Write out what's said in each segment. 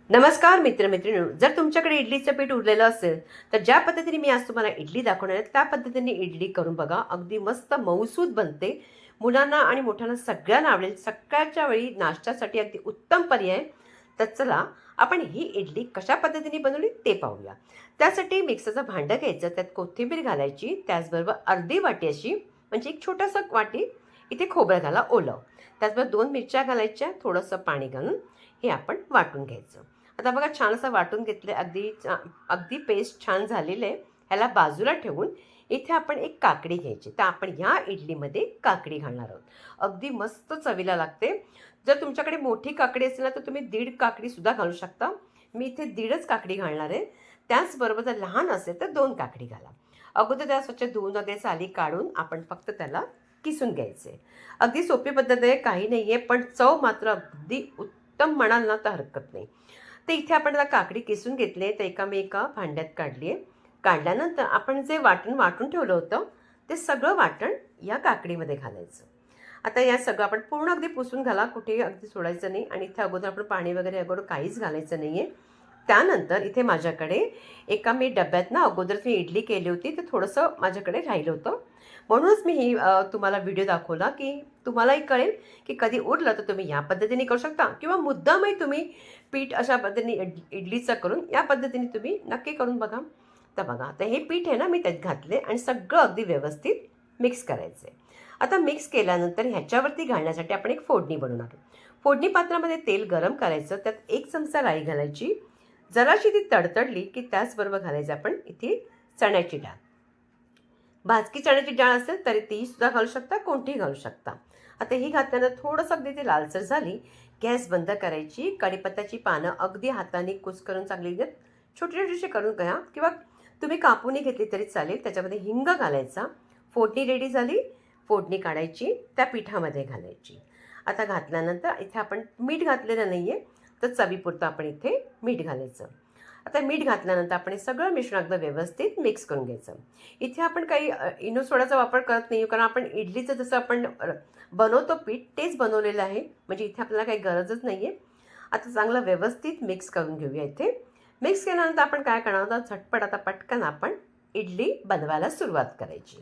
नमस्कार मित्रमैत्रिणींनो, जर तुमच्याकडे इडलीचं पीठ उरलेलं असेल तर ज्या पद्धतीने मी आज तुम्हाला इडली दाखवणार आहे त्या पद्धतीने इडली करून बघा. अगदी मस्त मऊसूद बनते. मुलांना आणि मोठ्यांना सगळ्यांना आवडेल. सकाळच्या वेळी नाश्त्यासाठी अगदी उत्तम पर्याय. तर चला आपण ही इडली कशा पद्धतीने बनवली ते पाहूया. त्यासाठी मिक्सरचं भांडं घ्यायचं, त्यात कोथिंबीर घालायची, त्याचबरोबर अर्धी वाटी अशी म्हणजे एक छोटासा वाटी इथे खोबरं घाला ओलं, त्याचबरोबर 2 मिरच्या घालायच्या, थोडंसं पाणी घालून हे आपण वाटून घ्यायचं. आता बघा छान असं वाटून घेतलं, अगदी पेस्ट छान झालेलं आहे. ह्याला बाजूला ठेवून इथे आपण एक काकडी घ्यायची. तर आपण ह्या इडलीमध्ये काकडी घालणार आहोत. अगदी मस्त चवीला लागते. जर तुमच्याकडे मोठी काकडी असेल ना तर तुम्ही 1.5 काकडीसुद्धा घालू शकता. मी इथे 1.5च काकडी घालणार आहे. त्याचबरोबर जर लहान असेल तर 2 काकडी घाला. अगोदर त्या स्वच्छ धुवून वगैरे साली काढून आपण फक्त त्याला किसून घ्यायचे. अगदी सोपी पद्धत आहे, काही नाही आहे, पण चव मात्र अगदी उत्तम म्हणाल ना तर हरकत नाही. तर इथे आपण आता काकडी किसून घेतली, तर मी एका भांड्यात काढली आहे. काढल्यानंतर आपण जे वाटून ठेवलं होतं ते सगळं वाटण या काकडीमध्ये घालायचं. आता या सगळं आपण पूर्ण अगदी पुसून घाला, कुठेही अगदी सोडायचं नाही. आणि इथे अगोदर आपण पाणी वगैरे अगोदर काहीच घालायचं नाही आहे. त्यानंतर इथे माझ्याकडे एका मी डब्यात ना अगोदर मी इडली केली होती, तर थोडंसं माझ्याकडे राहिलं होतं. म्हणूनच मी ही तुम्हाला व्हिडिओ दाखवला की तुम्हालाही कळेल की कधी उरलं तर तुम्ही या पद्धतीने करू शकता, किंवा मुद्दामही तुम्ही पीठ अशा पद्धतीने इडलीचं करून या पद्धतीने तुम्ही नक्की करून बघा. तर बघा आता हे पीठ आहे ना मी त्यात घातले आणि सगळं अगदी व्यवस्थित मिक्स करायचं आहे. आता मिक्स केल्यानंतर ह्याच्यावरती घालण्यासाठी आपण एक फोडणी बनवणार आहोत. फोडणी पात्रामध्ये तेल गरम करायचं, त्यात 1 चमचा राई घालायची. जराशी ती तडतडली की त्याचबरोबर घालायचं आपण इथे चण्याची डाळ. भाजकी चण्याची डाळ असेल तरी ती सुद्धा घालू शकता, कोणतीही घालू शकता. आता ही घातल्यानंतर थोडंसं अगदी ती लालसर झाली, गॅस बंद करायची. कढीपत्त्याची पानं अगदी हाताने कुस्करून चांगली छोटे छोटेसे करून घ्या, किंवा तुम्ही कापूनही घेतली तरी चालेल. त्याच्यामध्ये हिंग घालायचा. फोडणी रेडी झाली, फोडणी काढायची, त्या पिठामध्ये घालायची. आता घातल्यानंतर इथे आपण मीठ घातलेलं नाही आहे, तर चवीपुरतं आपण इथे मीठ घालायचं. आता मीठ घातल्यानंतर आपण हे सगळं मिश्रण अगदी व्यवस्थित मिक्स करून घ्यायचं. इथे आपण काही इनो सोडाचा वापर करत नाही, कारण आपण इडलीचं जसं आपण बनवतो पीठ तेच बनवलेलं आहे, म्हणजे इथे आपल्याला काही गरजच नाही आहे. आता चांगलं व्यवस्थित मिक्स करून घेऊया. इथे मिक्स केल्यानंतर आपण काय करणार आहोत, झटपट आता पटकन आपण इडली बनवायला सुरुवात करायची.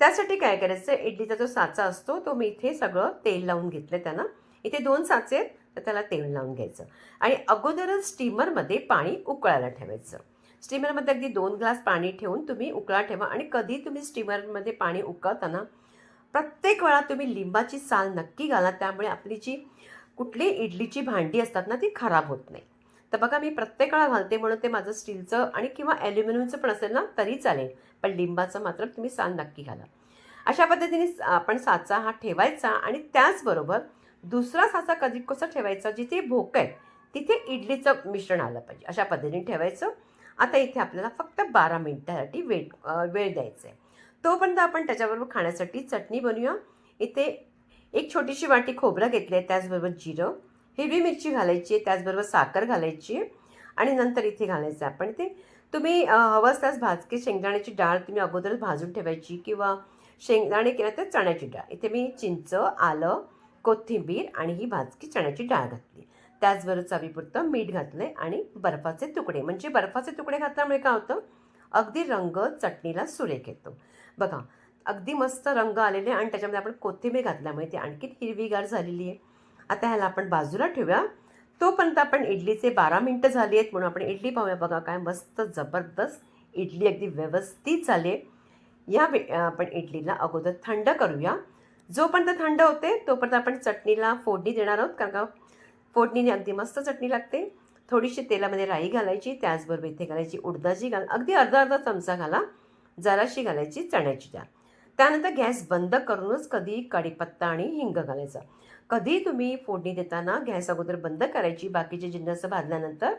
त्यासाठी काय करायचं, इडलीचा जो साचा असतो तो मी इथे सगळं तेल लावून घेतलं. त्यांना इथे 2 साचे आहेत, तर त्याला तेल लावून घ्यायचं आणि अगोदरच स्टीमरमध्ये पाणी उकळायला ठेवायचं. स्टीमरमध्ये अगदी 2 ग्लास पाणी ठेवून तुम्ही उकळा ठेवा. आणि कधी तुम्ही स्टीमरमध्ये पाणी उकळताना प्रत्येक वेळा तुम्ही लिंबाची साल नक्की घाला, त्यामुळे आपली जी कुठली इडलीची भांडी असतात ना ती खराब होत नाही. तर बघा मी प्रत्येक वेळा घालते, म्हणून ते माझं स्टीलचं आणि किंवा ॲल्युमिनियमचं पण असेल ना तरी चालेल, पण लिंबाचं मात्र तुम्ही साल नक्की घाला. अशा पद्धतीने आपण साचा हा ठेवायचा. आणि त्याचबरोबर दुसरा साचा कधी कसा ठेवायचा, जिथे भोक आहे तिथे इडलीचं मिश्रण आलं पाहिजे, अशा पद्धतीने ठेवायचं. आता इथे आपल्याला फक्त 12 मिनिटासाठी वेळ द्यायचा आहे. तोपर्यंत आपण त्याच्याबरोबर खाण्यासाठी चटणी बनवूया. इथे एक छोटीशी वाटी खोबरं घेतली आहे, त्याचबरोबर जिरं, हिरवी मिरची घालायची आहे, त्याचबरोबर साखर घालायची आहे. आणि नंतर इथे घालायचं आपण ते तुम्ही हवं असल्यास भाजकी शेंगदाण्याची डाळ तुम्ही अगोदरच भाजून ठेवायची, किंवा शेंगदाणे केलं तर चण्याची डाळ. इथे मी चिंच, आलं, कोथिंबीर आणि ही भाजकी चण्याची डाळ घातली. त्याचबरोबर चवीपुरतं मीठ घातलं आहे आणि बर्फाचे तुकडे, म्हणजे बर्फाचे तुकडे घातल्यामुळे काय होतं, अगदी रंग चटणीला सुरेख येतो. बघा अगदी मस्त रंग आलेले आणि त्याच्यामध्ये आपण कोथिंबीर घातल्यामुळे ती आणखी हिरवीगार झालेली आहे. आता ह्याला आपण बाजूला ठेवूया. तोपर्यंत आपण इडलीचे 12 मिनटं झाली आहेत, म्हणून आपण इडली पाहूया. बघा काय मस्त जबरदस्त इडली अगदी व्यवस्थित झाली आहे. आपण इडलीला अगोदर थंड करूया. जोपर्यंत थंड होते तोपर्यंत आपण चटणीला फोडणी देणार आहोत, कारण का फोडणीने अगदी मस्त चटणी लागते. थोडीशी तेलामध्ये राई घालायची, त्याचबरोबर इथे घालायची उडदाची डाळ, अगदी अर्धा चमचा घाला. जराशी घालायची चण्याची डाळ. त्यानंतर गॅस बंद करूनच कधी कढीपत्ता आणि हिंग घालायचा. कधी तुम्ही फोडणी देताना गॅस अगोदर बंद करायची, बाकीचे जिन्नस भाजल्यानंतर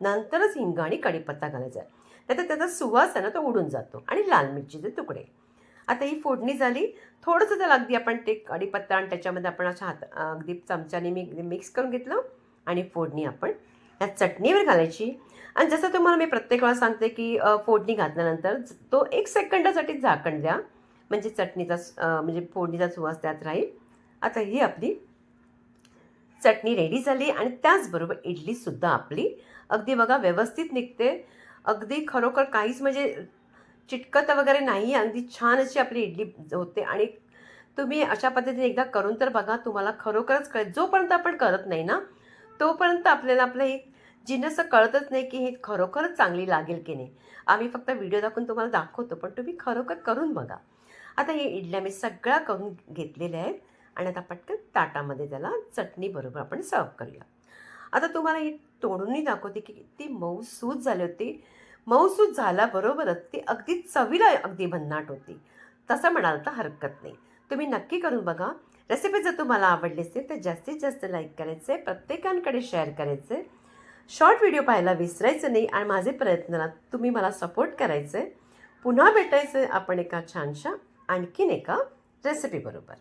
नंतरच हिंग आणि कढीपत्ता घालायचा. नाहीतर त्याचा सुवास आहे ना तो उडून जातो. आणि लाल मिरचीचे तुकडे. आता ही फोडणी झाली. थोडंसं त्याला अगदी आपण ते कढीपत्ता आणि त्याच्यामध्ये आपण अशा अगदी चमच्याने मिक्स करून घेतलं आणि फोडणी आपण या चटणीवर घालायची. आणि जसं तुम्हाला मी प्रत्येक वेळा सांगते की फोडणी घातल्यानंतर तो 1 सेकंदासाठी झाकण द्या, म्हणजे म्हणजे फोडणीचा सुवास त्यात राहील. आता ही आपली चटणी रेडी झाली आणि त्याचबरोबर इडलीसुद्धा आपली अगदी बघा व्यवस्थित निघते. अगदी खरोखर काहीच म्हणजे चिटकत वगैरे नाही. अगदी छान अशी आपली इडली होते आणि तुम्ही अशा पद्धतीने एकदा करून तर बघा. तुम्हाला खरोखरच कळेल. जोपर्यंत आपण करत नाही ना, तोपर्यंत आपल्याला आपलं हे जिन्नस कळतच नाही की हे खरोखरच चांगली लागेल की नाही. आम्ही फक्त व्हिडिओ दाखवून तुम्हाला दाखवतो, पण तुम्ही खरोखर करून बघा. आता हे इडल्या मी सगळ्या करून घेतलेल्या आहेत आणि आता पटकन ताटामध्ये त्याला चटणीबरोबर आपण सर्व्ह करूया. आता तुम्हाला ही तोडूनही दाखवते की किती मऊसूत झाली होती. मऊसूत झाल्याबरोबरच ती अगदी चवीला अगदी भन्नाट होती. तसं म्हणाल तर हरकत नाही. तुम्ही नक्की करून बघा. रेसिपी जर तुम्हाला आवडली असेल तर जास्तीत जास्त लाईक करायचं आहे, प्रत्येकांकडे शेअर करायचं आहे, शॉर्ट व्हिडिओ पाहायला विसरायचं नाही आणि माझे प्रयत्नाला तुम्ही मला सपोर्ट करायचं आहे. पुन्हा भेटायचं आहे आपण एका छानशा आणखीन एका रेसिपीबरोबर.